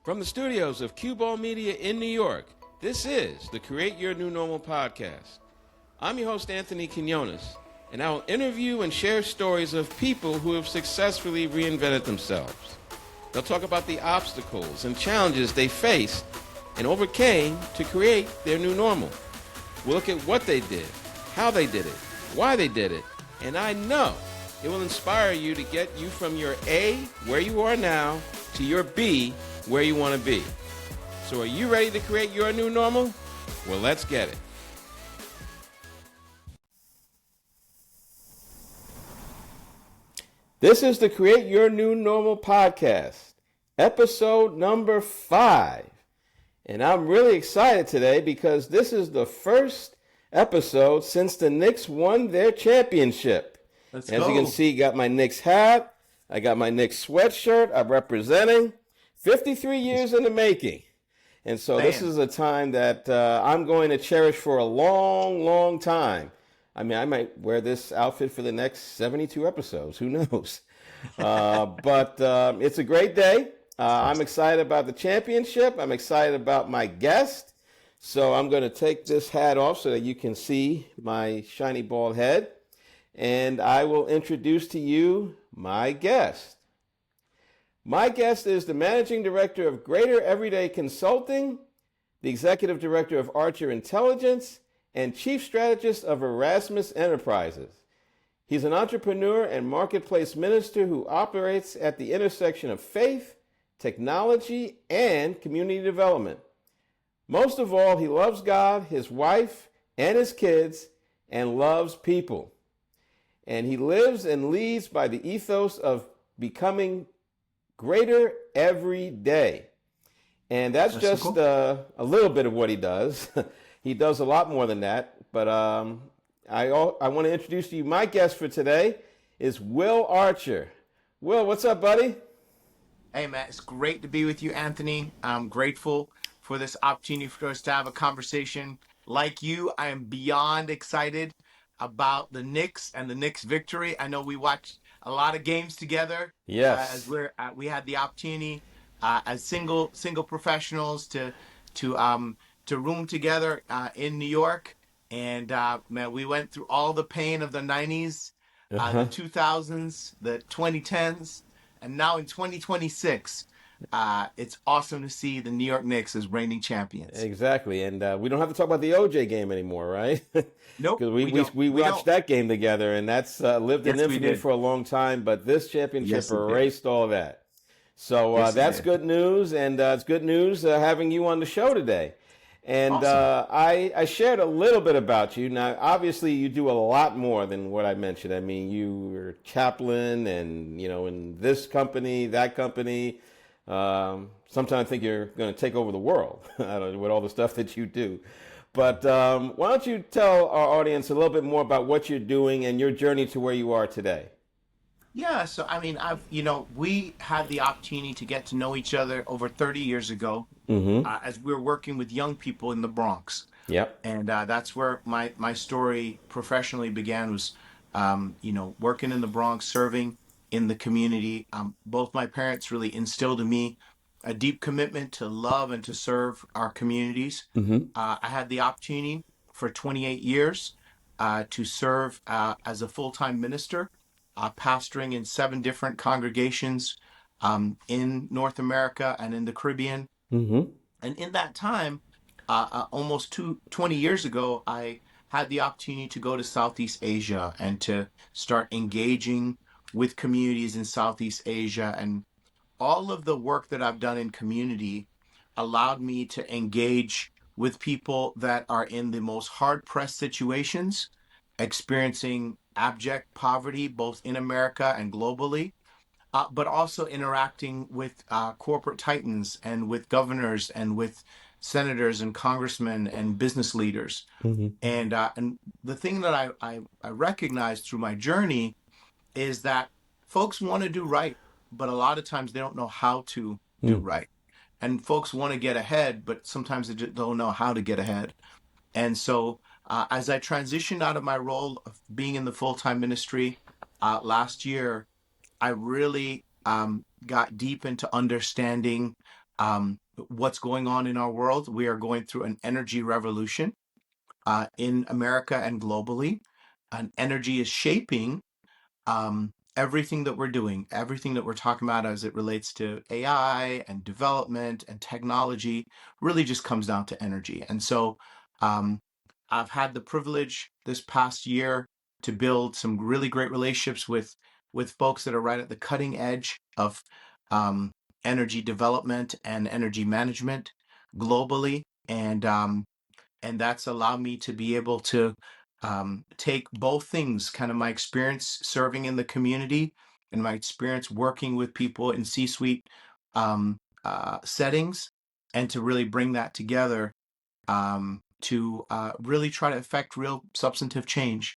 From the studios of Cue Ball Media in New York, this is the Create Your New Normal podcast. I'm your host, Anthony Quinones, and I will interview and share stories of people who have successfully reinvented themselves. They'll talk about the obstacles and challenges they faced and overcame to create their new normal. We'll look at what they did, how they did it, why they did it, and I know it will inspire you to get you from your A, where you are now, to your B, where you want to be. So are you ready to create your new normal? Well, let's get it. This is the Create Your New Normal podcast, episode number 5. And I'm really excited today because this is the first episode since the Knicks won their championship. As you can see, got my Knicks hat. I got my Knicks sweatshirt. I'm representing 53 years in the making. And so this is a time that I'm going to cherish for a long, long time. I mean, I might wear this outfit for the next 72 episodes. Who knows? But it's a great day. I'm excited about the championship. I'm excited about my guest. So I'm going to take this hat off so that you can see my shiny bald head. And I will introduce to you my guest. My guest is the Managing Director of Greater Everyday Consulting, the Executive Director of Archer Intelligence, and Chief Strategist of Erasmus Enterprises. He's an entrepreneur and marketplace minister who operates at the intersection of faith, technology, and community development. Most of all, he loves God, his wife, and his kids, and loves people. And he lives and leads by the ethos of becoming greater every day. And that's just cool. A little bit of what he does. He does a lot more than that. But I want to introduce to you my guest for today is Will Archer. Will, what's up, buddy? Hey, man, it's great to be with you, Anthony. I'm grateful for this opportunity for us to have a conversation. Like you, I am beyond excited about the Knicks and the Knicks victory. I know we watched a lot of games together. Yes. As we had the opportunity as single professionals to room together in New York, and man, we went through all the pain of the '90s, the 2000s, the 2010s, and now in 2026. It's awesome to see the New York Knicks as reigning champions. Exactly, and we don't have to talk about the OJ game anymore, right? Nope, Because we watched that game together, and that's lived in infamy for a long time. But this championship erased all of that. So that's good news, and it's good news having you on the show today. And awesome. I shared a little bit about you. Now, obviously, you do a lot more than what I mentioned. I mean, you were chaplain, and in this company, that company. Sometimes I think you're going to take over the world with all the stuff that you do. But why don't you tell our audience a little bit more about what you're doing and your journey to where you are today? Yeah, so I mean, we had the opportunity to get to know each other over 30 years ago as we were working with young people in the Bronx. Yep. And that's where my story professionally began was, working in the Bronx, serving in the community. Both my parents really instilled in me a deep commitment to love and to serve our communities. I had the opportunity for 28 years to serve as a full-time minister, pastoring in 7 different congregations in North America and in the Caribbean. And in that time, almost 20 years ago, I had the opportunity to go to Southeast Asia and to start engaging with communities in Southeast Asia. And all of the work that I've done in community allowed me to engage with people that are in the most hard-pressed situations, experiencing abject poverty, both in America and globally, but also interacting with corporate titans and with governors and with senators and congressmen and business leaders. And the thing that I recognized through my journey is that folks want to do right, but a lot of times they don't know how to do right. And folks want to get ahead, but sometimes they just don't know how to get ahead. And so as I transitioned out of my role of being in the full-time ministry last year, I really got deep into understanding what's going on in our world. We are going through an energy revolution in America and globally. And energy is shaping everything that we're doing, everything that we're talking about as it relates to AI and development and technology really just comes down to energy. And so um, I've had the privilege this past year to build some really great relationships with folks that are right at the cutting edge of um, energy development and energy management globally. And that's allowed me to be able to take both things, kind of my experience serving in the community and my experience working with people in C-suite um, settings, and to really bring that together to really try to affect real substantive change.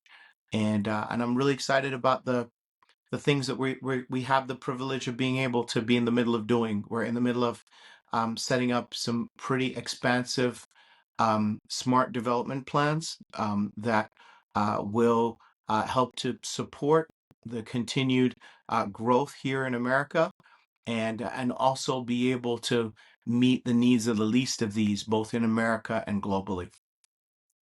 And I'm really excited about the things that we have the privilege of being able to be in the middle of doing. We're in the middle of setting up some pretty expansive smart development plans that will help to support the continued growth here in America, and also be able to meet the needs of the least of these, both in America and globally.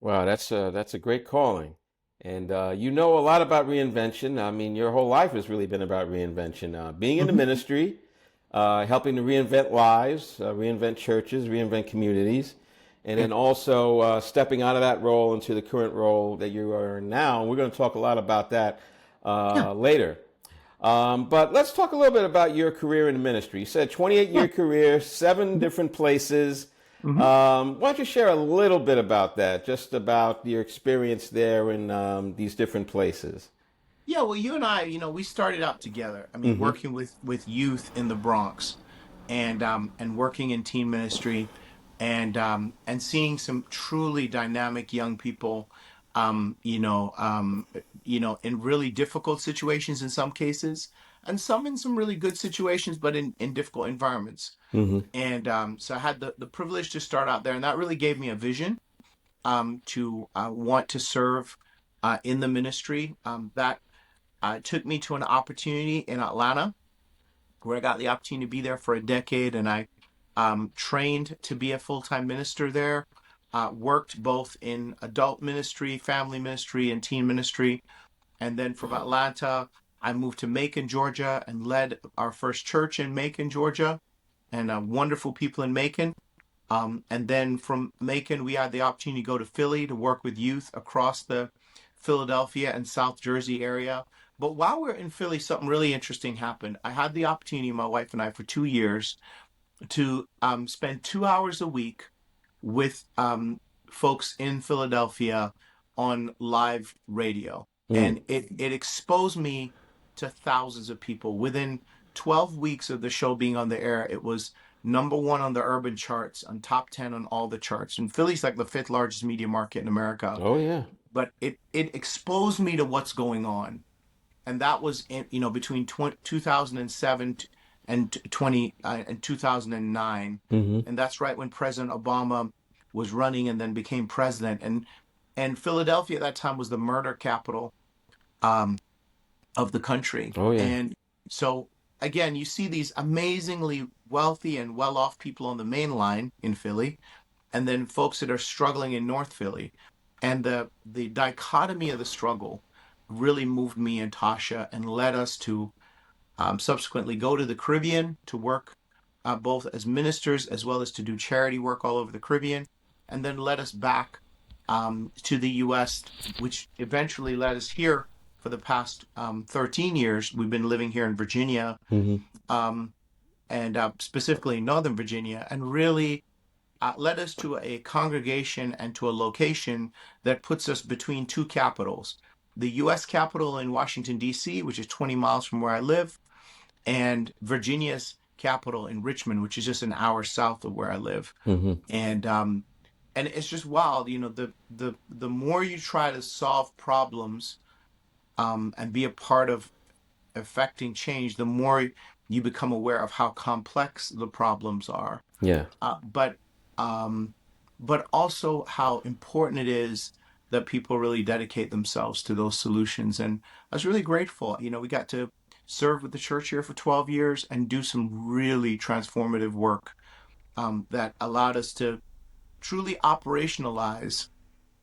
Wow, that's a great calling, and you know a lot about reinvention. I mean, your whole life has really been about reinvention. Being in the Mhm. ministry, helping to reinvent lives, reinvent churches, reinvent communities, and Yeah. then also stepping out of that role into the current role that you are in now. We're going to talk a lot about that Yeah. later. But let's talk a little bit about your career in the ministry. You said 28-year Yeah. career, seven different places. Mhm. Why don't you share a little bit about that, just about your experience there in these different places? Yeah, well, you and I, we started out together. I mean, Mm-hmm. working with youth in the Bronx, and working in teen ministry, and seeing some truly dynamic young people, in really difficult situations in some cases, and some in some really good situations, but in difficult environments. Mm-hmm. And so I had the privilege to start out there, and that really gave me a vision to want to serve in the ministry. That took me to an opportunity in Atlanta where I got the opportunity to be there for a decade, and I trained to be a full-time minister there. Worked both in adult ministry, family ministry, and teen ministry. And then from Atlanta, I moved to Macon, Georgia, and led our first church in Macon, Georgia, and wonderful people in Macon. And then from Macon, we had the opportunity to go to Philly to work with youth across the Philadelphia and South Jersey area. But while we are in Philly, something really interesting happened. I had the opportunity, my wife and I, for 2 years, to spend 2 hours a week with folks in Philadelphia on live radio. Mm. And it exposed me to thousands of people. Within 12 weeks of the show being on the air, it was #1 on the urban charts, on top 10 on all the charts. And Philly's like the fifth largest media market in America. Oh yeah. But it exposed me to what's going on. And that was between 2007 and 2009. Mm-hmm. And that's right when President Obama was running and then became president. And Philadelphia at that time was the murder capital um, of the country. Oh yeah. And so again, you see these amazingly wealthy and well-off people on the main line in Philly, and then folks that are struggling in North Philly. And the dichotomy of the struggle really moved me and Tasha, and led us to subsequently go to the Caribbean to work both as ministers as well as to do charity work all over the Caribbean, and then led us back to the US, which eventually led us here for the past 13 years. We've been living here in Virginia, Mm-hmm. um, and specifically Northern Virginia, and really led us to a congregation and to a location that puts us between two capitals: the US Capitol in Washington, D.C., which is 20 miles from where I live, and Virginia's capital in Richmond, which is just an hour south of where I live. Mm-hmm. And it's just wild, the more you try to solve problems and be a part of affecting change, the more you become aware of how complex the problems are. Yeah. uh, but um, but also how important it is that people really dedicate themselves to those solutions. And I was really grateful. We got to serve with the church here for 12 years and do some really transformative work that allowed us to truly operationalize,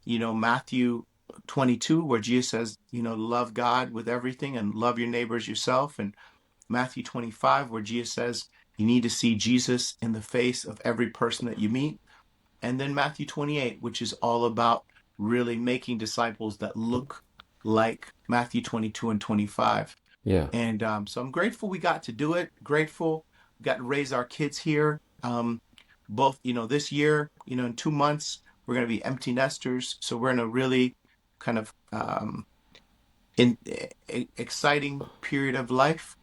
Matthew 22, where Jesus says, love God with everything and love your neighbors yourself. And Matthew 25, where Jesus says, you need to see Jesus in the face of every person that you meet. And then Matthew 28, which is all about really making disciples that look like Matthew 22 and 25. Yeah. And so I'm grateful we got to do it. Grateful we got to raise our kids here. Both, this year, in 2 months, we're going to be empty nesters. So we're in a really kind of exciting period of life.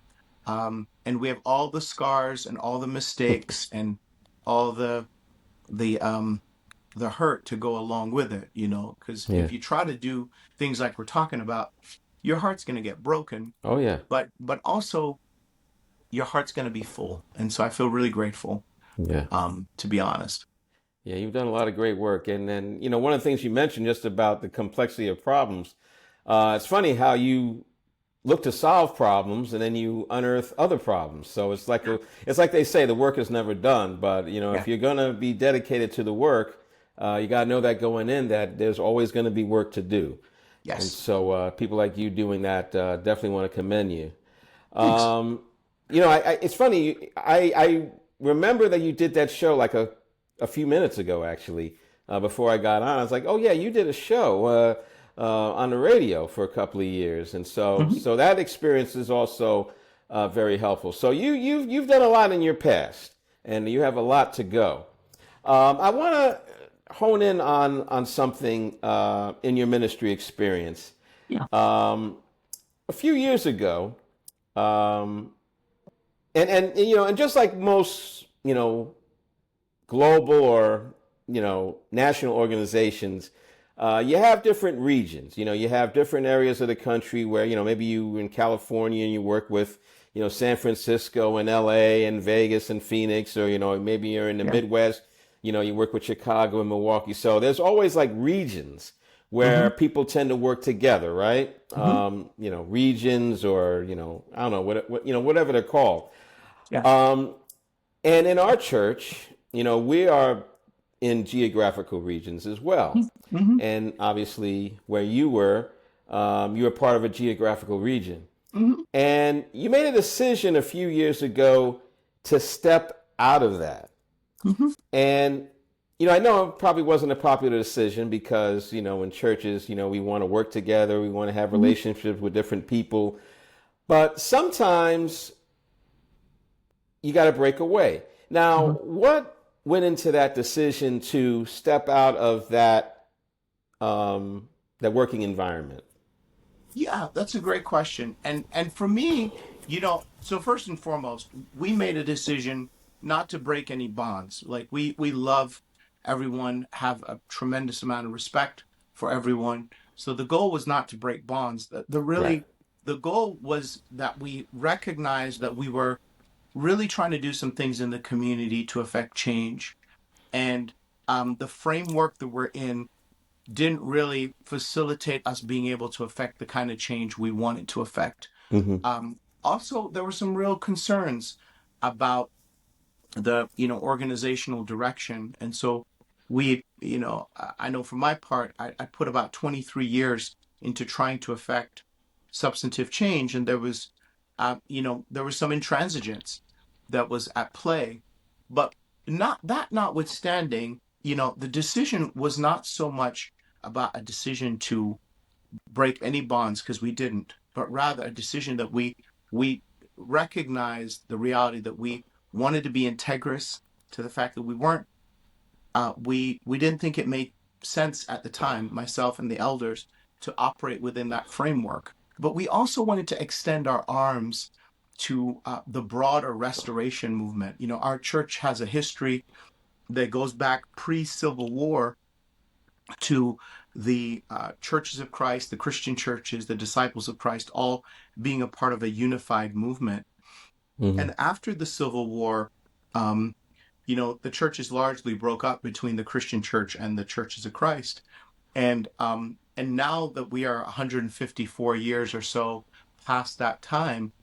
And we have all the scars and all the mistakes and all the the hurt to go along with it, because Yeah. if you try to do things like we're talking about, your heart's going to get broken, Oh, yeah. but also your heart's going to be full. And so I feel really grateful, Yeah. to be honest. Yeah, you've done a lot of great work. And then, one of the things you mentioned just about the complexity of problems, it's funny how you look to solve problems and then you unearth other problems. So it's like they say, the work is never done. But, Yeah. if you're going to be dedicated to the work, you got to know that going in that there's always going to be work to do. And Yes. so people like you doing that definitely want to commend you. Thanks. Um, it's funny. I remember that you did that show like a few minutes ago, actually, before I got on. I was like, oh yeah, you did a show on the radio for a couple of years, and so Hmm. so that experience is also very helpful. So you've done a lot in your past, and you have a lot to go. I want to hone in on something in your ministry experience. Yeah. A few years ago, um, and just like most global or national organizations, you have different regions. You have different areas of the country where maybe you in California and you work with San Francisco and L.A. and Vegas and Phoenix, or maybe you're in the Yeah. Midwest. You work with Chicago and Milwaukee. So there's always like regions where Hmm. people tend to work together, right? Hmm. Regions, or I don't know what whatever they're called. Yeah. Um, and in our church, we are in geographical regions as well. Hmm. And obviously, where you were part of a geographical region. Hmm. And you made a decision a few years ago to step out of that. Hmm. And, I know it probably wasn't a popular decision because, in churches, we want to work together, we want to have Hmm. relationships with different people. But sometimes you got to break away. Hmm. Now, what went into that decision to step out of that working environment? Yeah, that's a great question. And for me, so first and foremost, we made a decision not to break any bonds. Like we love everyone, have a tremendous amount of respect for everyone. So the goal was not to break bonds. Right. The goal was that we recognized that we were really trying to do some things in the community to affect change. And the framework that we're in didn't really facilitate us being able to affect the kind of change we wanted to affect. Mm-hmm. Also, there were some real concerns about the organizational direction, and so I know for my part, I put about 23 years into trying to affect substantive change, and there was some intransigence that was at play, but notwithstanding, the decision was not so much about a decision to break any bonds, because we didn't, but rather a decision that we recognized the reality that we wanted to be integrous to the fact that we weren't we didn't think it made sense at the time, myself and the elders, to operate within that framework. But we also wanted to extend our arms to the broader restoration movement. Our church has a history that goes back pre-Civil War to the churches of Christ, the Christian churches, the disciples of Christ, all being a part of a unified movement. Mm-hmm. And after the Civil War, um, the churches largely broke up between the Christian church and the churches of Christ. And now that we are 154 years or so past that time,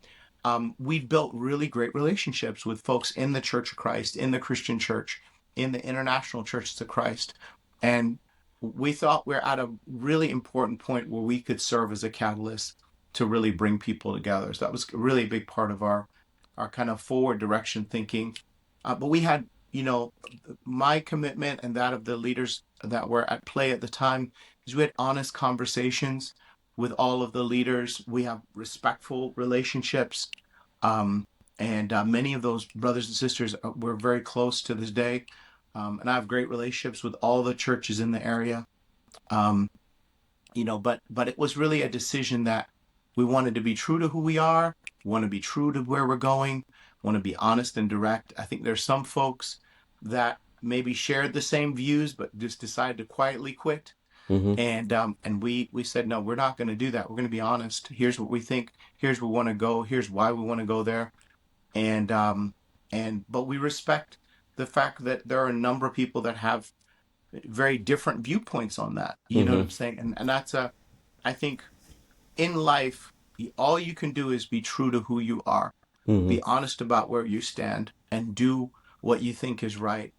we've built really great relationships with folks in the Church of Christ, in the Christian church, in the international churches of Christ. And we thought we're at a really important point where we could serve as a catalyst to really bring people together. So that was really a big part of our kind of forward direction thinking. But we had, my commitment and that of the leaders that were at play at the time is we had honest conversations with all of the leaders. We have respectful relationships. Um, and many of those brothers and sisters were very close to this day. And I have great relationships with all the churches in the area. Um, but it was really a decision that we wanted to be true to who we are, want to be true to where we're going, want to be honest and direct. I think there's some folks that maybe shared the same views, but just decided to quietly quit. Mm-hmm. And we said, no, we're not going to do that. We're going to be honest. Here's what we think. Here's where we want to go. Here's why we want to go there. And but we respect the fact that there are a number of people that have very different viewpoints on that. You know what Mm-hmm. I'm saying? And that's I think in life, all you can do is be true to who you are, Mm-hmm. be honest about where you stand, and do what you think is right.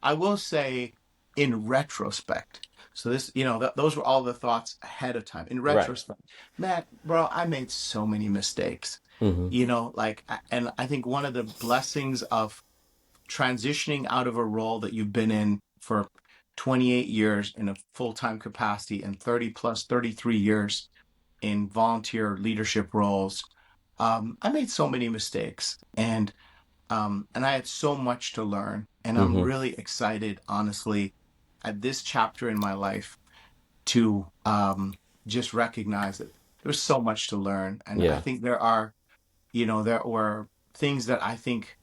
I will say, in retrospect, so this, those were all the thoughts ahead of time. In Right. retrospect, man, bro, I made so many mistakes. Mm-hmm. And I think one of the blessings of transitioning out of a role that you've been in for 28 years in a full-time capacity and 30 plus 33 years in volunteer leadership roles, I made so many mistakes, and I had so much to learn, and I'm Mm-hmm. really excited, honestly, at this chapter in my life to just recognize that there's so much to learn, and I Yeah. think there were things that I think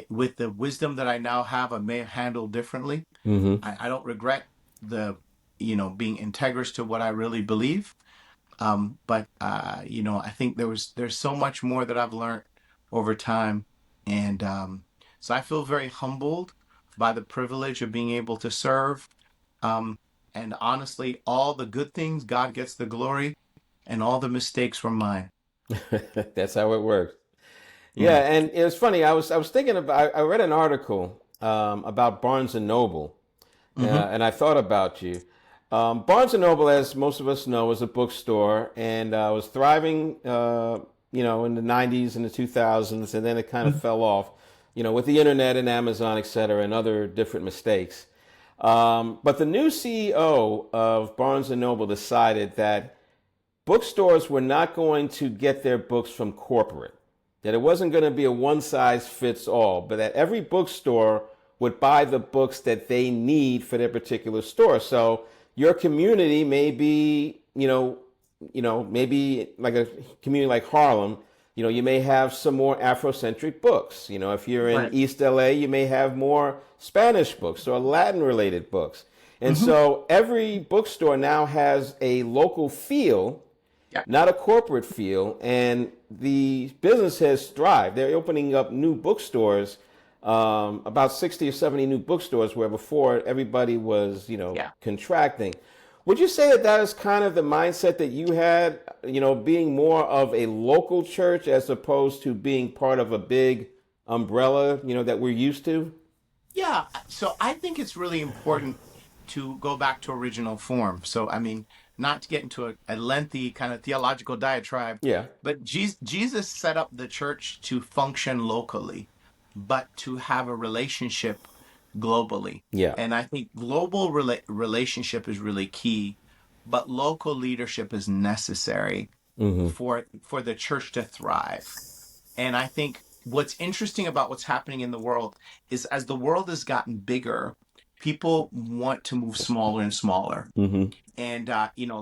with the wisdom that I now have, I may have handled differently. Mm-hmm. I don't regret the, being integrous to what I really believe. But I think there's so much more that I've learned over time, and so I feel very humbled by the privilege of being able to serve. Um, and honestly, all the good things, God gets the glory, and all the mistakes were mine. That's how it works. Yeah, Yeah. and it was funny. I was thinking about. I read an article about Barnes and Noble, Mm-hmm. and I thought about you. Barnes and Noble, as most of us know, is a bookstore, and was thriving, in the '90s and the 2000s, and then it kind of fell off, with the internet and Amazon, et cetera, and other different mistakes. But the new CEO of Barnes and Noble decided that bookstores were not going to get their books from corporate, that it wasn't going to be a one size fits all, but that every bookstore would buy the books that they need for their particular store. So your community may be, maybe like a community like Harlem, you may have some more Afrocentric books. If you're in Right. East LA, you may have more Spanish books or Latin related books. And Mm-hmm. so every bookstore now has a local feel, Yeah. not a corporate feel, and the business has thrived. They're opening up new bookstores, about 60 or 70 new bookstores, where before everybody was, Yeah. contracting. Would you say that that is kind of the mindset that you had, being more of a local church as opposed to being part of a big umbrella, that we're used to? Yeah, so I think it's really important to go back to original form. So, I mean, not to get into a lengthy kind of theological diatribe, Yeah. but Jesus set up the church to function locally, but to have a relationship globally. Yeah. And I think global relationship is really key, but local leadership is necessary Mm-hmm. for the church to thrive. And I think what's interesting about what's happening in the world is as the world has gotten bigger, people want to move smaller and smaller. Mm-hmm. And,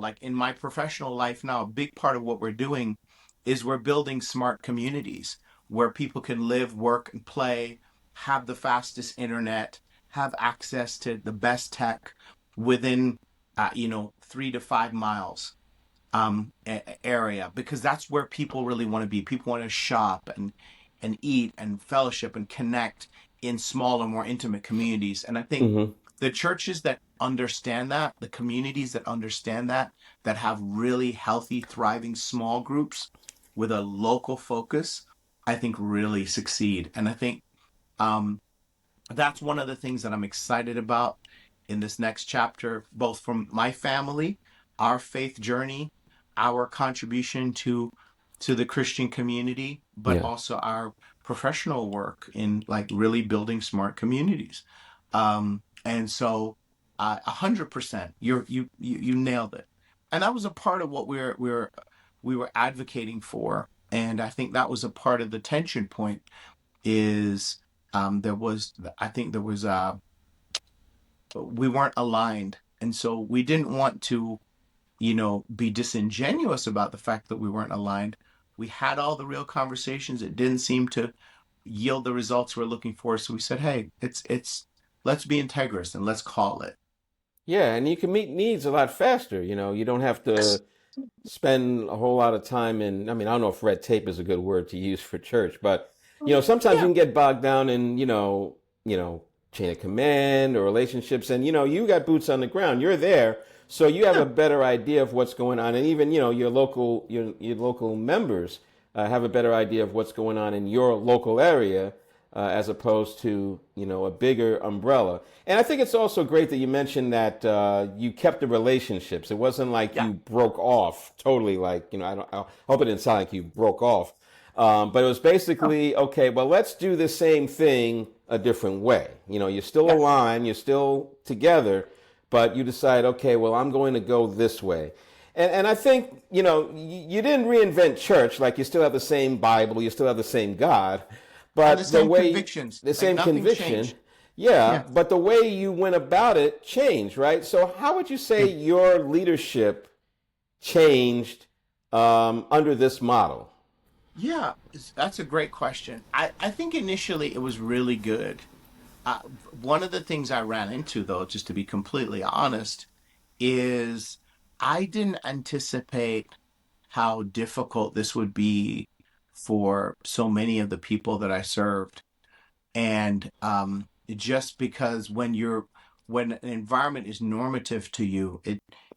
like in my professional life now, a big part of what we're doing is we're building smart communities where people can live, work, and play, have the fastest internet, have access to the best tech within, 3 to 5 miles area, because that's where people really want to be. People want to shop and eat and fellowship and connect in smaller, more intimate communities. And I think Mm-hmm. the churches that understand that, the communities that understand that have really healthy, thriving small groups, with a local focus, I think really succeed. And I think um, that's one of the things that I'm excited about in this next chapter, both from my family, our faith journey, our contribution to the Christian community, but Yeah. also our professional work in like really building smart communities. And so, 100%, you nailed it, and that was a part of what we were advocating for, and I think that was a part of the tension point is there was I think there was we weren't aligned, and so we didn't want to be disingenuous about the fact that we weren't aligned. We had all the real conversations. It didn't seem to yield the results we're looking for, so we said, hey, it's let's be integrous and let's call it. Yeah, and you can meet needs a lot faster. You don't have to spend a whole lot of time in, I mean, I don't know if red tape is a good word to use for church, but sometimes you Yeah, can get bogged down in, chain of command or relationships, and you got boots on the ground. You're there, so you have yeah, a better idea of what's going on, and even your local members have a better idea of what's going on in your local area, as opposed to a bigger umbrella. And I think it's also great that you mentioned that you kept the relationships. It wasn't like yeah, you broke off totally. Like I hope it didn't sound like you broke off, but it was oh, basically okay. Well, let's do the same thing a different way. You're still yes, aligned, you're still together, but you decide, okay, well, I'm going to go this way. And I think, you didn't reinvent church. Like, you still have the same Bible, you still have the same God, and the but the same way, convictions, the like same nothing conviction, changed. yeah, Yes. but the way you went about it changed, right? So, how would you say Yeah. your leadership changed under this model? Yeah, that's a great question. I think initially it was really good. Uh, One of the things I ran into, though, just to be completely honest, is I didn't anticipate how difficult this would be for so many of the people that I served. And just because when an environment is normative to you,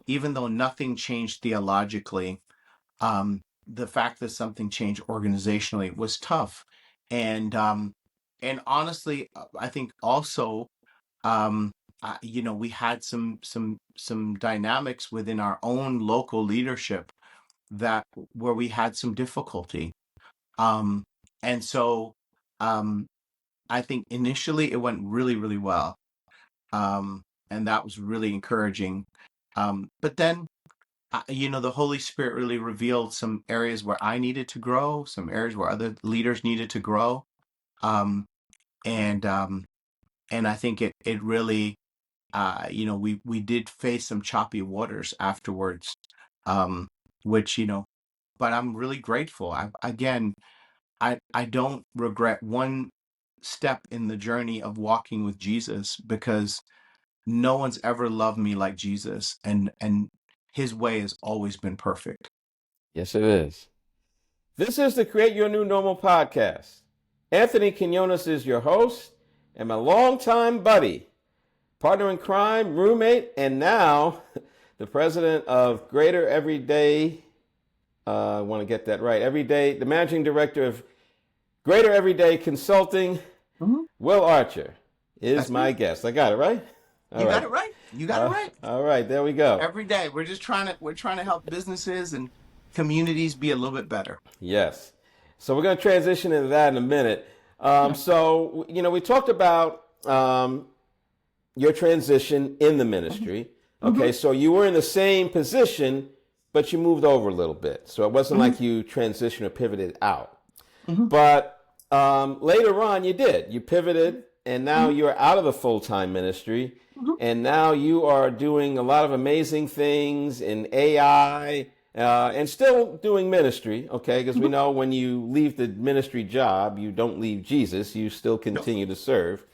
even though nothing changed theologically, the fact that something changed organizationally was tough. And honestly, I think also we had some dynamics within our own local leadership that where we had some difficulty. Um, and so um, I think initially it went really, really well. And that was really encouraging. But then, the Holy Spirit really revealed some areas where I needed to grow, some areas where other leaders needed to grow. Um, and I think it really, we did face some choppy waters afterwards, um, which, but I'm really grateful. Again, I don't regret one step in the journey of walking with Jesus because no one's ever loved me like Jesus, and his way has always been perfect. Yes, it is. This is the Create Your New Normal podcast. Anthony Quinones is your host and my longtime buddy, partner in crime, roommate, and now the president of Greater Everyday. I want to get that right. The managing director of Greater Everyday Consulting, Mhm. Will Archer, is That's my me. guest. I got it right? All You got right. it right. You got it right. All right, there we go. Every day we're trying to help businesses and communities be a little bit better. Yes. So we're going to transition into that in a minute. Yeah. So, we talked about your transition in the Mhm. ministry. Okay, Mhm. so you were in the same position, but you moved over a little bit. So it wasn't Mhm. like you transitioned or pivoted out. Mhm. But later on, you did. You pivoted, and now Mhm. you're out of the full time ministry. Mhm. And now you are doing a lot of amazing things in AI, and still doing ministry, okay? Because we Mhm. know when you leave the ministry job, you don't leave Jesus, you still Yep. continue to serve.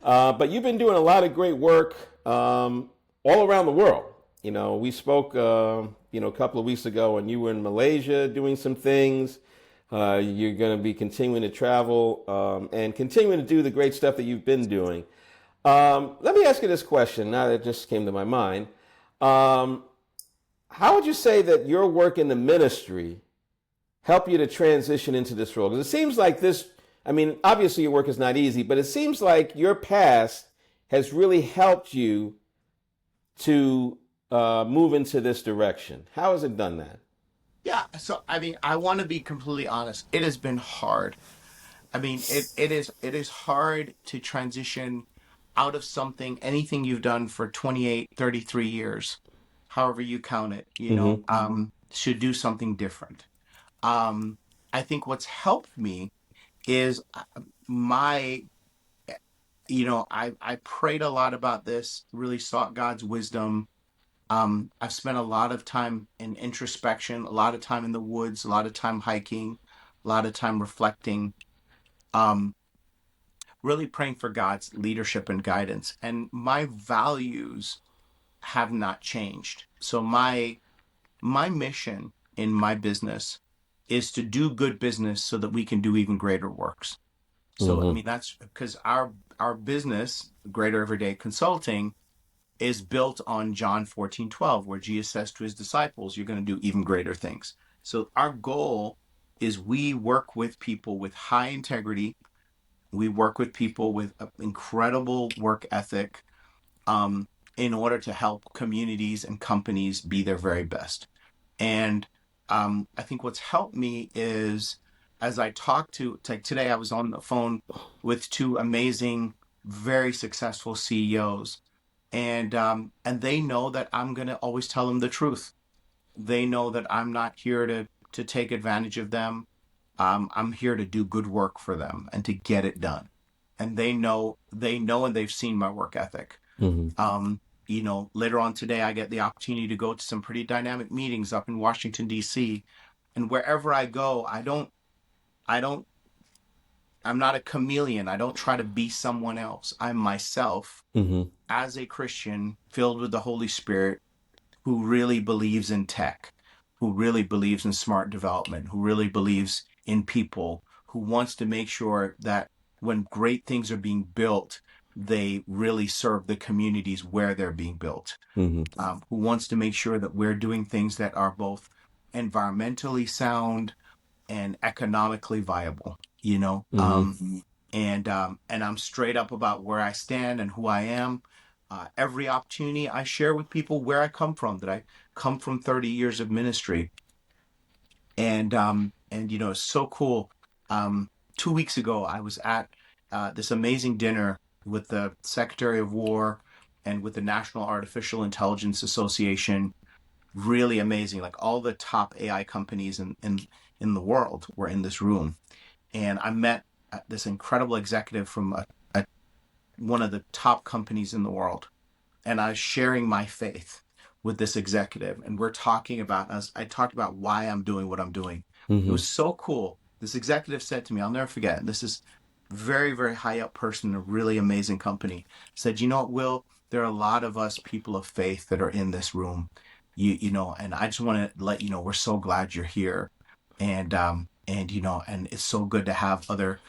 But you've been doing a lot of great work all around the world. We spoke, a couple of weeks ago, and you were in Malaysia doing some things. You're going to be continuing to travel and continuing to do the great stuff that you've been doing. Let me ask you this question. Now that it just came to my mind. Um, how would you say that your work in the ministry help you to transition into this role? Because it seems like this, I mean, obviously your work is not easy, but it seems like your past has really helped you to move into this direction. How has it done that? Yeah. So, I mean, I want to be completely honest. It has been hard. I mean, it is hard to transition out of something, anything you've done for 28, 33 years, however you count it, Mm-hmm. should do something different. Um, I think what's helped me is my, I prayed a lot about this, really sought God's wisdom. I've spent a lot of time in introspection, a lot of time in the woods, a lot of time hiking, a lot of time reflecting. Um, really praying for God's leadership and guidance. And my values have not changed. So my mission in my business is to do good business so that we can do even greater works. So I Mm-hmm. mean that's because our business, Greater Everyday Consulting, is built on John 14:12, where Jesus says to his disciples, you're going to do even greater things. So our goal is we work with people with high integrity. We work with people with an incredible work ethic, in order to help communities and companies be their very best. And I think what's helped me is as I talk to, like today, I was on the phone with two amazing, very successful CEOs, and they know that I'm gonna always tell them the truth. They know that I'm not here to take advantage of them. I'm here to do good work for them and to get it done. And they know, and they've seen my work ethic. Mm-hmm. Later on today, I get the opportunity to go to some pretty dynamic meetings up in Washington, D.C. And wherever I go, I don't, I'm not a chameleon. I don't try to be someone else. I'm myself Mm-hmm. as a Christian filled with the Holy Spirit who really believes in tech, who really believes in smart development, who really believes in people, who wants to make sure that when great things are being built, they really serve the communities where they're being built, Mm-hmm. who wants to make sure that we're doing things that are both environmentally sound and economically viable, you know. Mm-hmm. And I'm straight up about where I stand and who I am. Every opportunity I share with people where I come from, that I come from 30 years of ministry. And it's so cool. 2 weeks ago, I was at this amazing dinner with the Secretary of War and with the National Artificial Intelligence Association. Really amazing. Like all the top AI companies in the world were in this room. And I met this incredible executive from one of the top companies in the world, and I was sharing my faith with this executive, and we're talking about us. I talked about why I'm doing what I'm doing. It Mm-hmm. was so cool. This executive said to me, I'll never forget. This is very, very high up person in a really amazing company. Said, you know what, Will? There are a lot of us people of faith that are in this room. And I just want to let you know we're so glad you're here, and it's so good to have other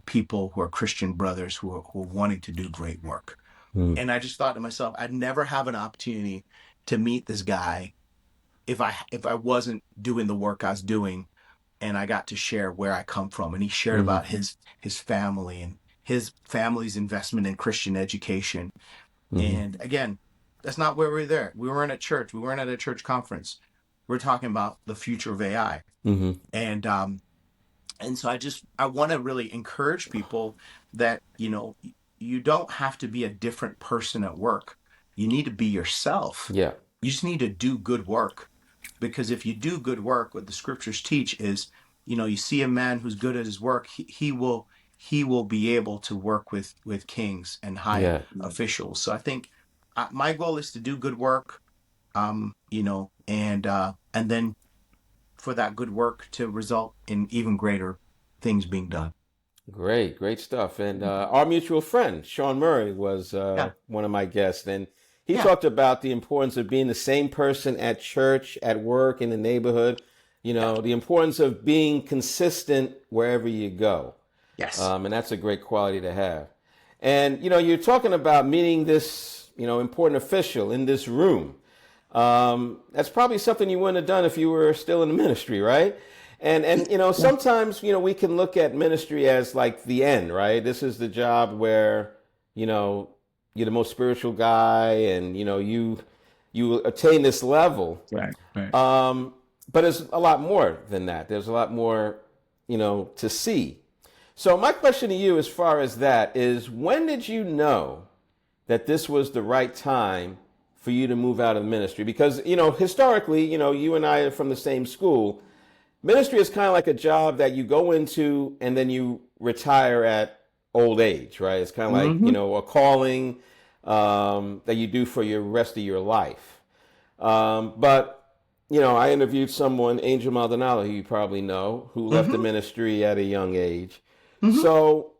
people who are Christian brothers who are wanting to do great work. Mm-hmm. And I just thought to myself, I'd never have an opportunity to meet this guy if I wasn't doing the work I was doing, and I got to share where I come from. And he shared Mm-hmm. about his family and his family's investment in Christian education. Mm-hmm. And again, that's not where we were there. We weren't at church. We weren't at a church conference. We're talking about the future of AI. Mm-hmm. And so I want to really encourage people that you don't have to be a different person at work. You need to be yourself. Yeah. You just need to do good work, because if you do good work, what the scriptures teach is, you see a man who's good at his work, he will be able to work with kings and high Yeah. officials. So I think my goal is to do good work, and then for that good work to result in even greater things being done. Great, great stuff. And our mutual friend, Sean Murray, was Yeah, one of my guests. And he yeah, talked about the importance of being the same person at church, at work, in the neighborhood. yeah, The importance of being consistent wherever you go. yes, And that's a great quality to have. And, you're talking about meeting this, important official in this room. That's probably something you wouldn't have done if you were still in the ministry, right? And Yeah. sometimes we can look at ministry as like the end, right? This is the job where you know you're the most spiritual guy, and you attain this level. Right, right. Um, but it's a lot more than that. There's a lot more, to see. So my question to you, as far as that, is when did you know that this was the right time for you to move out of ministry? Because historically, you and I are from the same school. Ministry is kind of like a job that you go into and then you retire at old age, right? It's kind of like Hmm. a calling that you do for your rest of your life. But I interviewed someone, Angel Maldonado, who you probably know, who left the Hmm. ministry at a young age. Hmm. So,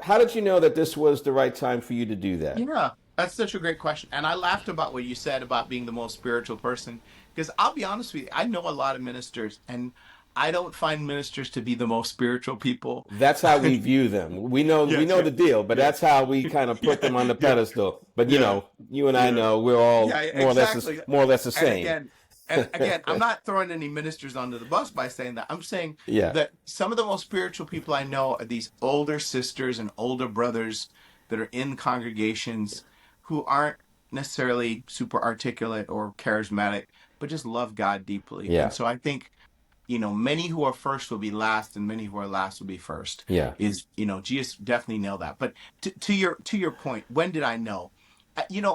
how did you know that this was the right time for you to do that? Yeah, that's such a great question. And I laughed about what you said about being the most spiritual person, because I'll be honest with you, I know a lot of ministers, and I don't find ministers to be the most spiritual people. That's how we view them. We Yes, know yeah, the deal, but yeah, that's how we kind of put them on yeah, the yeah, pedestal. But yeah, you and I yeah. know we're Yeah, all exactly. more or less the And same. again, I'm not throwing any ministers under the bus by saying that. I'm saying Yeah, that some of the most spiritual people I know are these older sisters and older brothers that are in congregations who aren't necessarily super articulate or charismatic, but just love God deeply. And yeah, so I think, many who are first will be last, and many who are last will be first. yeah, Is, Jesus definitely nailed that. But to your point, when did I know?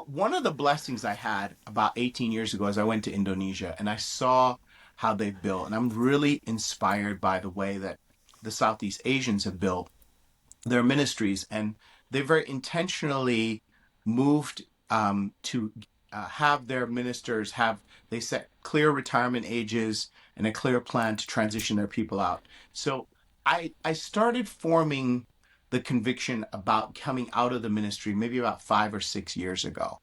One of the blessings I had about 18 years ago is I went to Indonesia and I saw how they've built, and I'm really inspired by the way that the Southeast Asians have built their ministries, and they very intentionally moved to have their ministers have they set clear retirement ages and a clear plan to transition their people out. So I started forming the conviction about coming out of the ministry maybe about 5 or 6 years ago.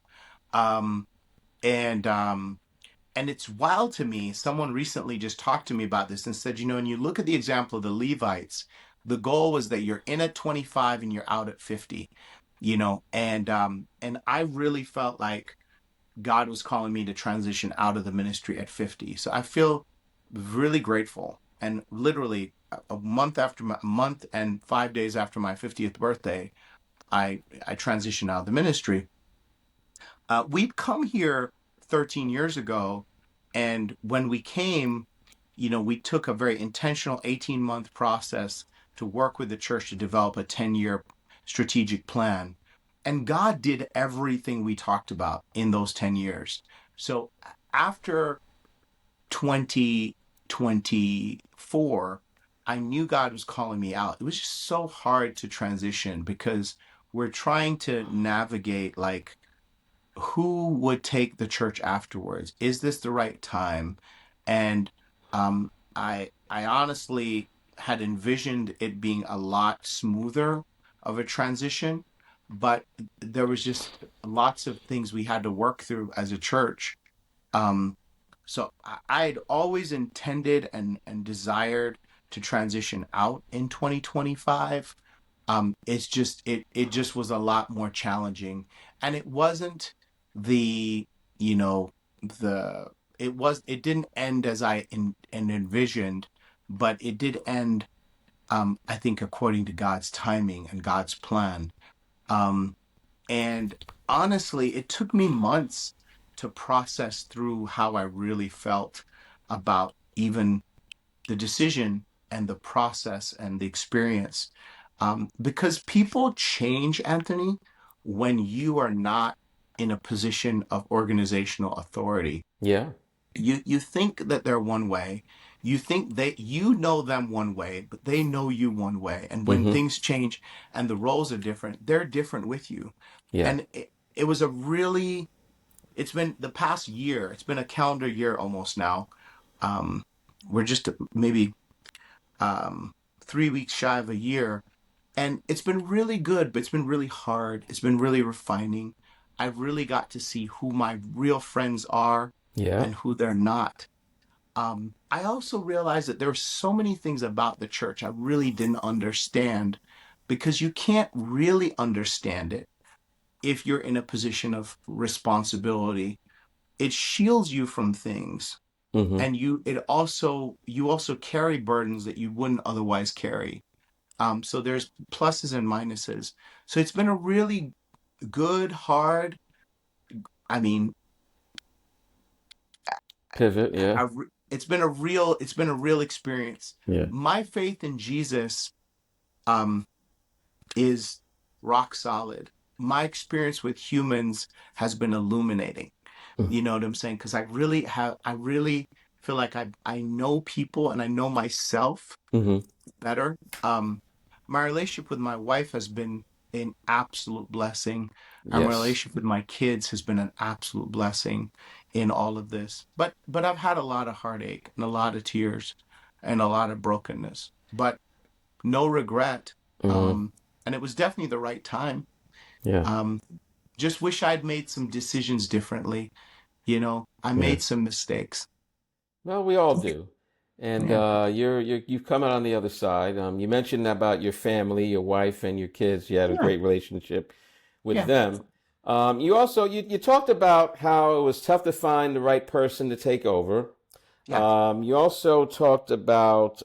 Um, and and it's wild to me. Someone recently just talked to me about this and said, and you look at the example of the Levites, the goal was that you're in at 25 and you're out at 50, and I really felt like God was calling me to transition out of the ministry at 50. So I feel really grateful. And literally a month after my month and 5 days after my 50th birthday, I transitioned out of the ministry. We'd come here 13 years ago, and when we came, we took a very intentional 18-month process to work with the church to develop a 10-year strategic plan. And God did everything we talked about in those 10 years. So after 2024, I knew God was calling me out. It was just so hard to transition because we're trying to navigate like who would take the church afterwards? Is this the right time? And I honestly had envisioned it being a lot smoother of a transition, but there was just lots of things we had to work through as a church. Um, so I'd always intended and desired to transition out in 2025. It just was a lot more challenging, and it wasn't the you know the it didn't end as and envisioned, but it did end, I think, according to God's timing and God's plan. Um, and honestly, it took me months to process through how I really felt about even the decision and the process and the experience. Because people change, Anthony, when you are not in a position of organizational authority. yeah. You think that they're one way. You think you know them one way, but they know you one way. And when Mm-hmm. things change and the roles are different, they're different with you. Yeah. And it was it's been the past year, it's been a calendar year almost now. Um, we're just maybe 3 weeks shy of a year. And it's been really good, but it's been really hard. It's been really refining. I've really got to see who my real friends are Yeah. and who they're not. I also realized that there are so many things about the church I really didn't understand because you can't really understand it if you're in a position of responsibility. It shields you from things. Mm-hmm. and you also carry burdens that you wouldn't otherwise carry. So there's pluses and minuses. So it's been a really good, hard, I mean, Pivot. Yeah. it's been a real experience. Yeah. My faith in Jesus um is rock solid. My experience with humans has been illuminating. You know what I'm saying? Because I really feel like I know people and I know myself Mm-hmm. better. My relationship with my wife has been an absolute blessing. And my Yes. relationship with my kids has been an absolute blessing in all of this. But I've had a lot of heartache and a lot of tears and a lot of brokenness. But no regret. Mm-hmm. Um, and it was definitely the right time. Yeah. Um, just wish I'd made some decisions differently. You know, I Yeah. made some mistakes. Well, we all do. And Yeah. you've come out on the other side. You mentioned about your family, your wife, and your kids. You had a Yeah. great relationship with Yeah. them. You also you talked about how it was tough to find the right person to take over. Yeah. You also talked about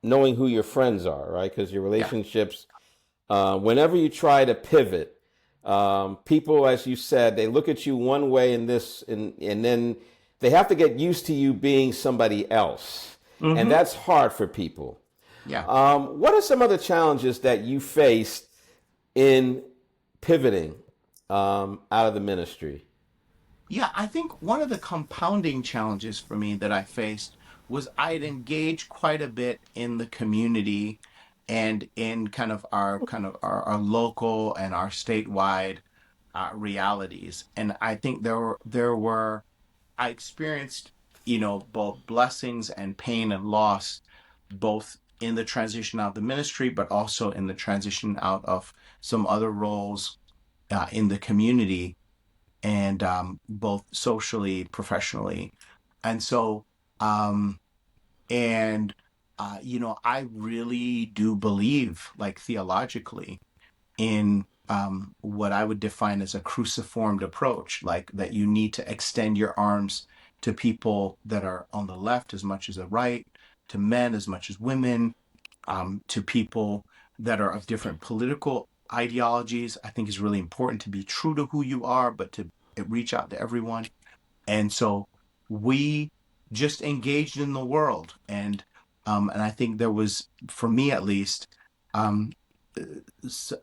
knowing who your friends are, right? Because your Yeah. relationships, whenever you try to pivot, people, as you said, they look at you one way in this, and then they have to get used to you being somebody else. And Mm-hmm. that's hard for people. Yeah. What are some other challenges that you faced in pivoting out of the ministry? Yeah, I think one of the compounding challenges for me that I faced was I'd engaged quite a bit in the community and in our local and our statewide realities. And I think there were I experienced, both blessings and pain and loss, both in the transition out of the ministry, but also in the transition out of some other roles in the community and both socially, professionally. And so, um, and, I really do believe, like theologically, in what I would define as a cruciformed approach, like that you need to extend your arms to people that are on the left as much as the right, to men as much as women, to people that are of different political ideologies. I think is really important to be true to who you are, but to reach out to everyone. And so we just engaged in the world, and I think there was, for me at least, um,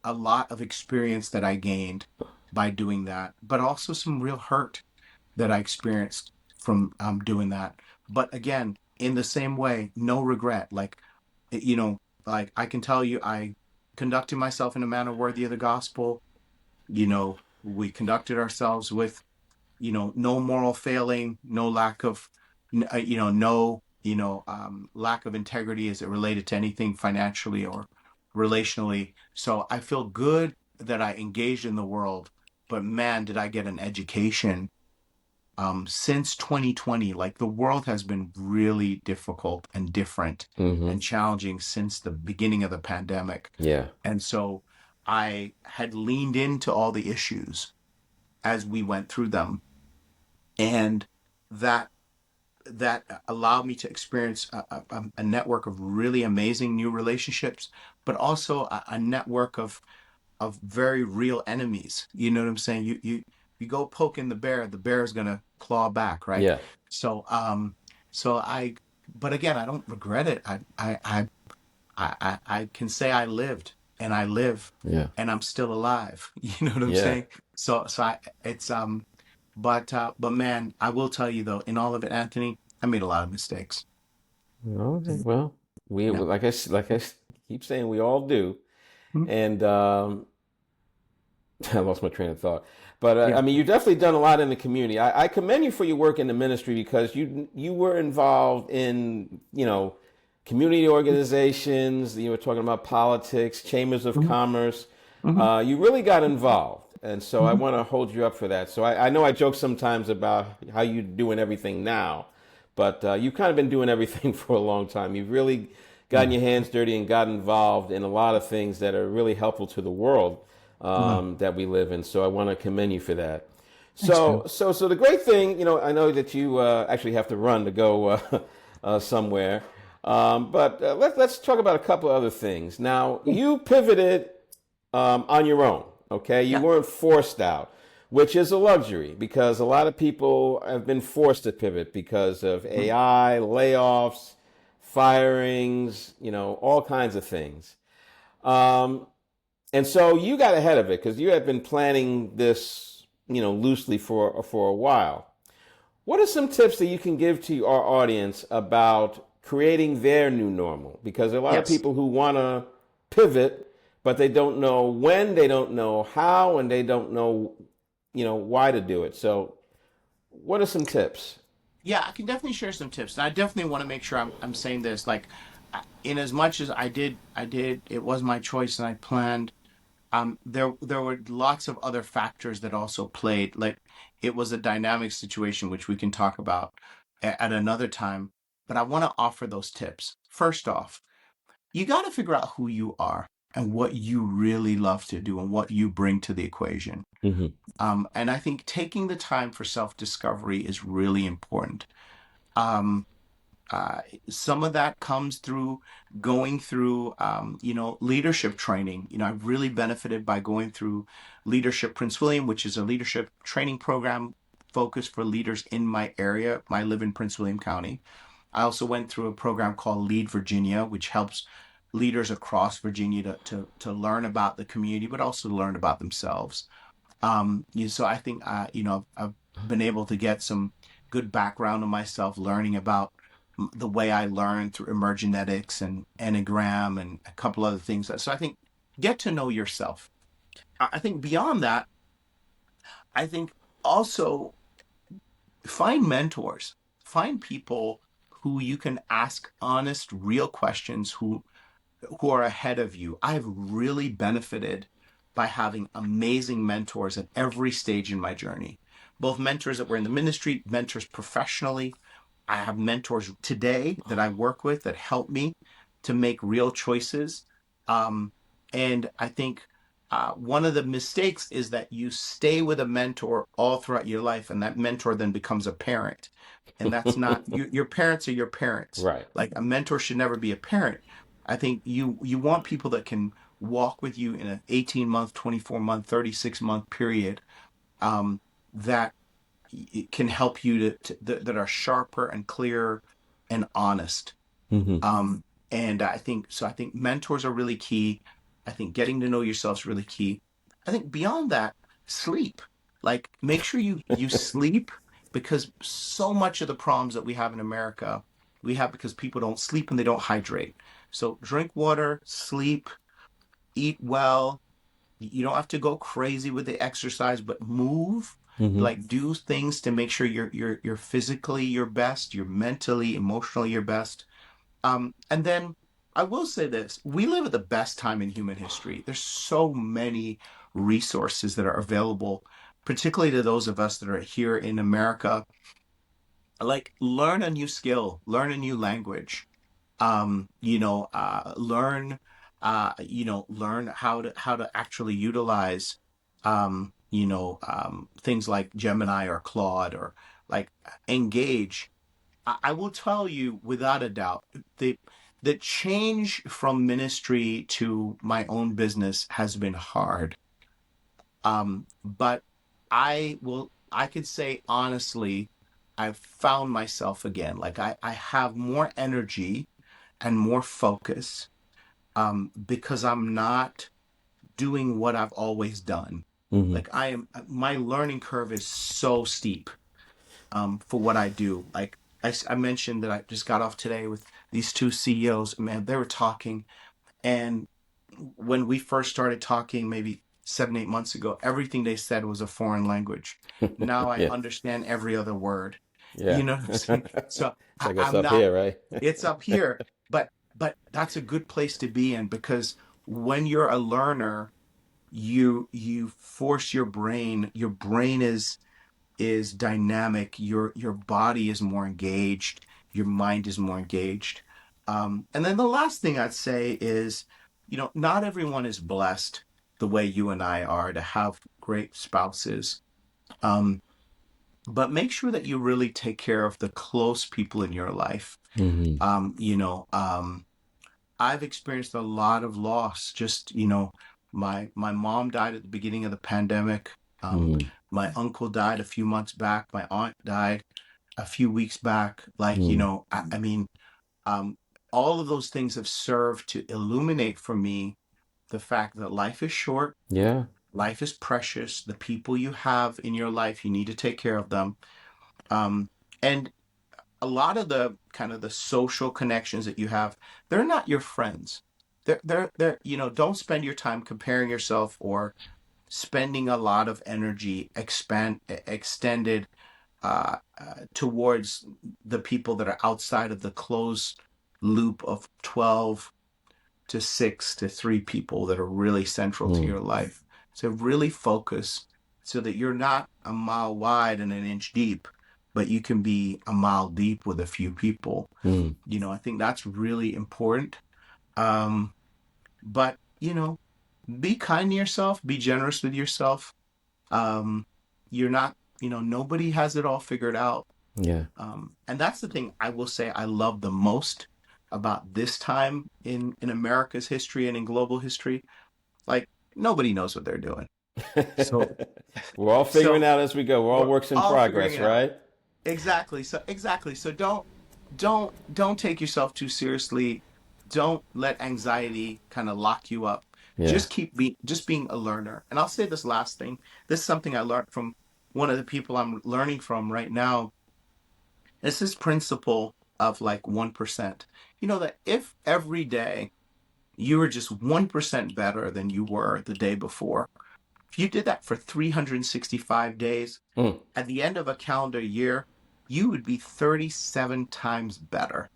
a lot of experience that I gained by doing that, but also some real hurt that I experienced from doing that. But again, in the same way, no regret. Like, you know, like I can tell you, I conducted myself in a manner worthy of the gospel. We conducted ourselves with, no moral failing, no lack of, no, lack of integrity as it related to anything financially or relationally. So I feel good that I engaged in the world, but man, did I get an education since 2020. Like the world has been really difficult and different Mm-hmm. and challenging since the beginning of the pandemic. Yeah. And so I had leaned into all the issues as we went through them. And that allowed me to experience a network of really amazing new relationships, but also a network of very real enemies. You know what I'm saying? You go poking the bear is gonna claw back, right? Yeah. So so I but again, I don't regret it. I can say I lived and I live Yeah. and I'm still alive. You know what I'm Yeah. saying? So I it's but man, I will tell you though, in all of it, Anthony, I made a lot of mistakes. Okay. Well, we Yeah. keep saying, we all do. Mhm. And I lost my train of thought. But Yeah. I mean, you've definitely done a lot in the community. I commend you for your work in the ministry because you were involved in community organizations. You were talking about politics, chambers of Mhm. commerce. Mhm. You really got involved, and so I Mhm. want to hold you up for that. So I know I joke sometimes about how you're doing everything now, but you've kind of been doing everything for a long time. You've really gotten Mhm. your hands dirty and got involved in a lot of things that are really helpful to the world Well, that we live in. So I want to commend you for that. Thanks, So, Bill. so the great thing, I know that you actually have to run to go somewhere, but let's talk about a couple of other things. Now, Yeah. you pivoted on your own. Okay, you Yeah. weren't forced out, which is a luxury because a lot of people have been forced to pivot because of Mm. AI, layoffs, firings, all kinds of things. Um, and so you got ahead of it because you had been planning this, loosely for a while. What are some tips that you can give to our audience about creating their new normal? Because there are a lot of Yes. people who want to pivot, but they don't know when, they don't know how, and they don't know, why to do it. So, what are some tips? Yeah, I can definitely share some tips. And I definitely want to make sure I'm saying this like in as much as I did it was my choice and I planned. There were lots of other factors that also played. Like it was a dynamic situation, which we can talk about at another time. But I want to offer those tips. First off, you got to figure out who you are and what you really love to do and what you bring to the equation. Mm-hmm. And I think taking the time for self-discovery is really important. Um, uh, some of that comes through going through, leadership training. I've really benefited by going through Leadership Prince William, which is a leadership training program focused for leaders in my area. I live in Prince William County. I also went through a program called Lead Virginia, which helps leaders across Virginia to learn about the community, but also to learn about themselves. So I think I've been able to get some good background on myself, learning about the way I learn through emergenetics and Enneagram and a couple other things. So I think get to know yourself. I think beyond that, I think also find mentors, find people who you can ask honest, real questions, who are ahead of you. I've really benefited by having amazing mentors at every stage in my journey. Both mentors that were in the ministry, mentors professionally. I have mentors today that I work with that help me to make real choices. Um, and I think one of the mistakes is that you stay with a mentor all throughout your life, and that mentor then becomes a parent. And that's not your parents are your parents. Right. Like a mentor should never be a parent. I think you want people that can walk with you in an 18-month, 24-month, 36-month period, that can help you that are sharper and clearer and honest. Mm-hmm. Um, and I think mentors are really key. I think getting to know yourself is really key. I think beyond that, sleep. Like make sure you sleep because so much of the problems that we have in America, we have because people don't sleep and they don't hydrate. So drink water, sleep, eat well. You don't have to go crazy with the exercise, but move. Mm-hmm. Like do things to make sure you're physically your best, you're mentally, emotionally your best. And then I will say this, we live at the best time in human history. There's so many resources that are available, particularly to those of us that are here in America. Like learn a new skill, learn a new language, learn how to actually utilize, things like Gemini or Claude or like engage. I will tell you without a doubt, the the change from ministry to my own business has been hard. But I could say honestly, I've found myself again. Like I have more energy and more focus, because I'm not doing what I've always done. Mm-hmm. Like my learning curve is so steep, for what I do. Like I mentioned that I just got off today with these two CEOs. Man, they were talking, and when we first started talking, maybe 7, 8 months ago, everything they said was a foreign language. Now I Yeah. understand every other word. Yeah. You know what I'm saying? So It's like it's I'm up not. here, right? It's up here, but that's a good place to be in because when you're a learner, you force your brain. Your brain is dynamic, your body is more engaged, your mind is more engaged. And then the last thing I'd say is, not everyone is blessed the way you and I are to have great spouses. but make sure that you really take care of the close people in your life. Mm-hmm. You know, I've experienced a lot of loss. Just, my mom died at the beginning of the pandemic. Um, Mm-hmm. my uncle died a few months back. My aunt died a few weeks back. Like, Mm-hmm. I mean, um, all of those things have served to illuminate for me the fact that life is short, Yeah. life is precious. The people you have in your life, you need to take care of them. Um, and a lot of the kind of the social connections that you have, they're not your friends. Don't spend your time comparing yourself or spending a lot of energy extended towards the people that are outside of the closed loop of 12 to 6 to 3 people that are really central to Mm-hmm. your life. So really focus so that you're not a mile wide and an inch deep, but you can be a mile deep with a few people. I think that's really important. Um, but, be kind to yourself, be generous with yourself. Um, you're not, nobody has it all figured out. Yeah. And that's the thing I will say I love the most about this time in America's history and in global history. Like, nobody knows what they're doing. So We're all figuring so out as we go. We're all we're works in all figuring progress, it out. right? Exactly. So don't take yourself too seriously. Don't let anxiety kind of lock you up. Yeah. Just being a learner. And I'll say this last thing. This is something I learned from one of the people I'm learning from right now. It's this principle of like 1%. You know that if every day you were just 1% better than you were the day before, if you did that for 365 days, Mm. at the end of a calendar year, you would be 37 times better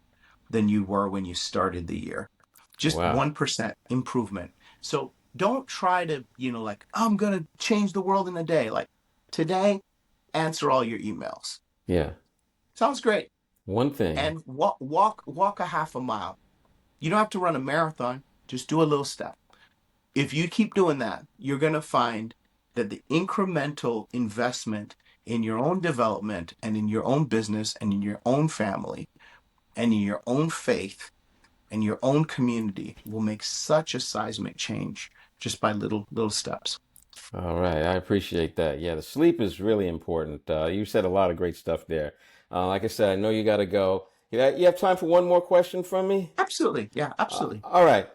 than you were when you started the year. Just Wow. 1% improvement. So don't try to, like, I'm going to change the world in a day. Like today, answer all your emails. Yeah. Sounds great. One thing. And walk a half a mile. You don't have to run a marathon, just do a little step. If you keep doing that, you're going to find that the incremental investment in your own development and in your own business and in your own family and in your own faith and your own community will make such a seismic change just by little steps. All right. I appreciate that. Yeah, the sleep is really important. You said a lot of great stuff there. Like I said, I know you got to go. You have time for one more question from me? Absolutely. Yeah, absolutely. All right.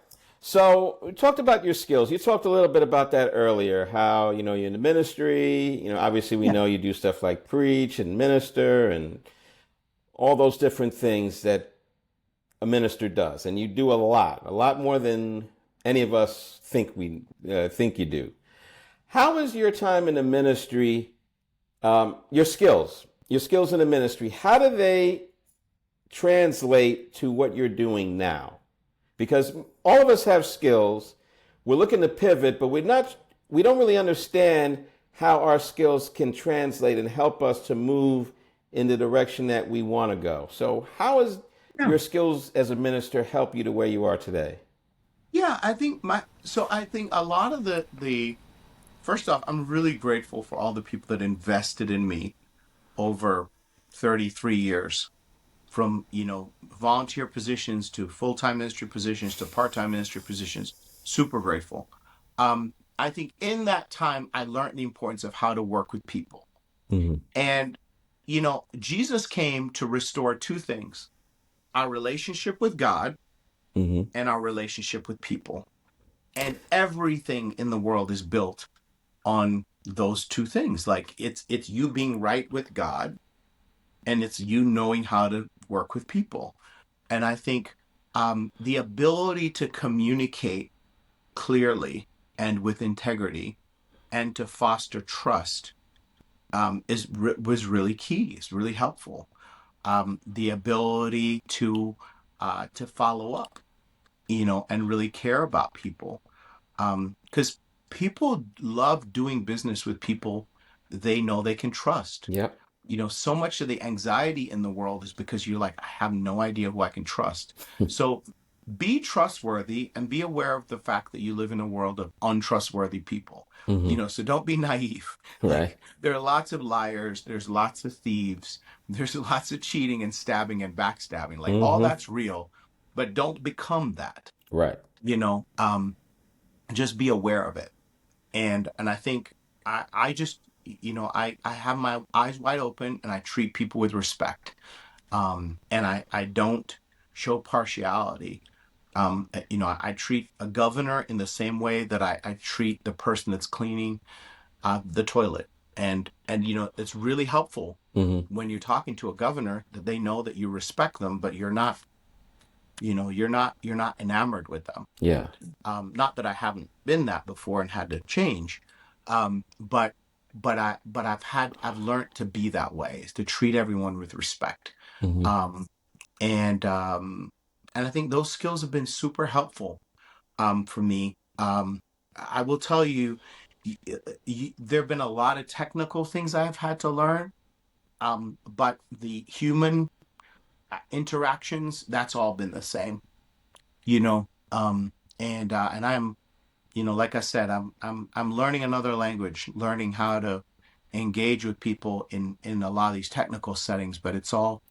So we talked about your skills. You talked a little bit about that earlier, how, you're in the ministry. Obviously we Yeah. know you do stuff like preach and minister and all those different things that a minister does. And you do a lot more than any of us think you do. How is your time in the ministry, your skills in the ministry, how do they translate to what you're doing now? Because all of us have skills. We're looking to pivot, but we don't really understand how our skills can translate and help us to move in the direction that we want to go. So how has Yeah. your skills as a minister help you to where you are today? Yeah, I think a lot of the first off, I'm really grateful for all the people that invested in me over 33 years, from, volunteer positions to full-time ministry positions to part-time ministry positions. Super grateful. I think in that time, I learned the importance of how to work with people. Mm-hmm. And, Jesus came to restore two things: our relationship with God Mm-hmm. and our relationship with people. And everything in the world is built on those two things. Like it's you being right with God, and it's you knowing how to work with people. And I think the ability to communicate clearly and with integrity and to foster trust was really key. It's really helpful. The ability to follow up, and really care about people, because people love doing business with people they know they can trust. Yep. So much of the anxiety in the world is because you're like, I have no idea who I can trust. So be trustworthy and be aware of the fact that you live in a world of untrustworthy people. Hmm. So don't be naive. Right. Like, there are lots of liars, there's lots of thieves, there's lots of cheating and stabbing and backstabbing. Like, all Hmm. that's real, but don't become that. Right. You know, just be aware of it. And I think I just, I have my eyes wide open and I treat people with respect. And I don't show partiality. I treat a governor in the same way that I treat the person that's cleaning the toilet. And it's really helpful Hmm. when you're talking to a governor that they know that you respect them, but you're not enamored with them. Yeah. Not that I haven't been that before and had to change, but I've learned to be that way, is to treat everyone with respect. Hmm. Um, and I think those skills have been super helpful for me. I will tell you, there have been a lot of technical things I've had to learn, but the human interactions, that's all been the same, you know. And I'm, like I said, I'm learning another language, learning how to engage with people in a lot of these technical settings, but it's all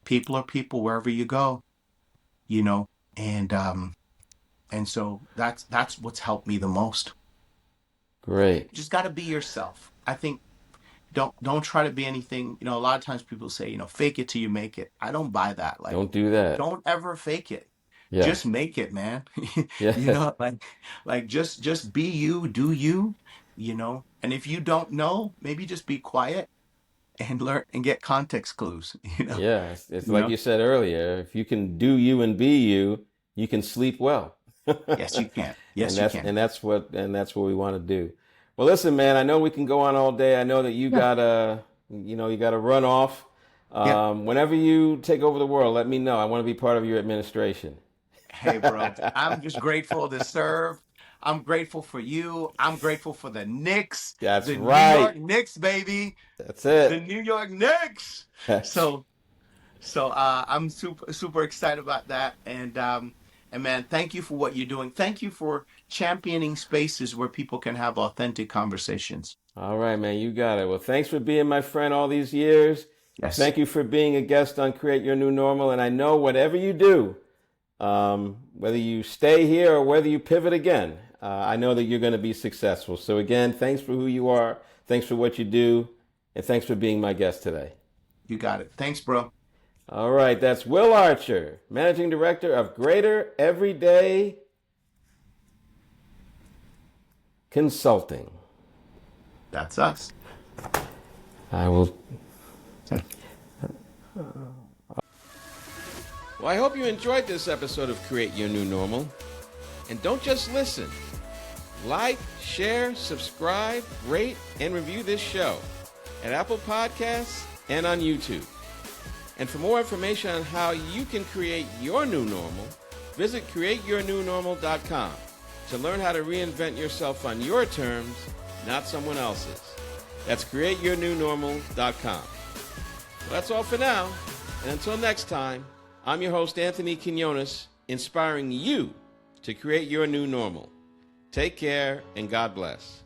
people are people wherever you go, you know. And so that's what's helped me the most. Great. Just got to be yourself. I think, don't try to be anything. A lot of times people say, fake it till you make it. I don't buy that. Like, Don't do that. don't ever fake it. Yeah. Just make it, man. Yeah. Like just be you, do you, And if you don't know, maybe just be quiet and learn and get context clues, Yeah. It's You like know? you said earlier. If you can do you and be you, you can sleep well. Yes, you can. and Yes, you that's can. and that's what and that's what we want to do. Well, listen, man. I know we can go on all day. I know that you Yeah. gotta, you gotta run off. Yeah. Whenever you take over the world, let me know. I want to be part of your administration. Hey, bro, I'm just grateful to serve. I'm grateful for you. I'm grateful for the Knicks, That's the New right. York Knicks, baby, That's the it. New York Knicks. That's So I'm super super excited about that. And man, thank you for what you're doing. Thank you for championing spaces where people can have authentic conversations. all right, man. You got it. Well, thanks for being my friend all these years. Yes, Thank you for being a guest on Create Your New Normal. And I know whatever you do, whether you stay here or whether you pivot again, I know that you're going to be successful. So, again, thanks for who you are. Thanks for what you do. And thanks for being my guest today. you got it. Thanks, bro. All right, that's Will Archer, Managing Director of Greater Everyday Consulting. That's us. I will. Well, I hope you enjoyed this episode of Create Your New Normal. And don't just listen. Like, share, subscribe, rate, and review this show at Apple Podcasts and on YouTube. And for more information on how you can create your new normal, visit createyournewnormal.com to learn how to reinvent yourself on your terms, not someone else's. That's createyournewnormal.com. Well, that's all for now. And until next time, I'm your host, Anthony Quinones, inspiring you to create your new normal. Take care and God bless.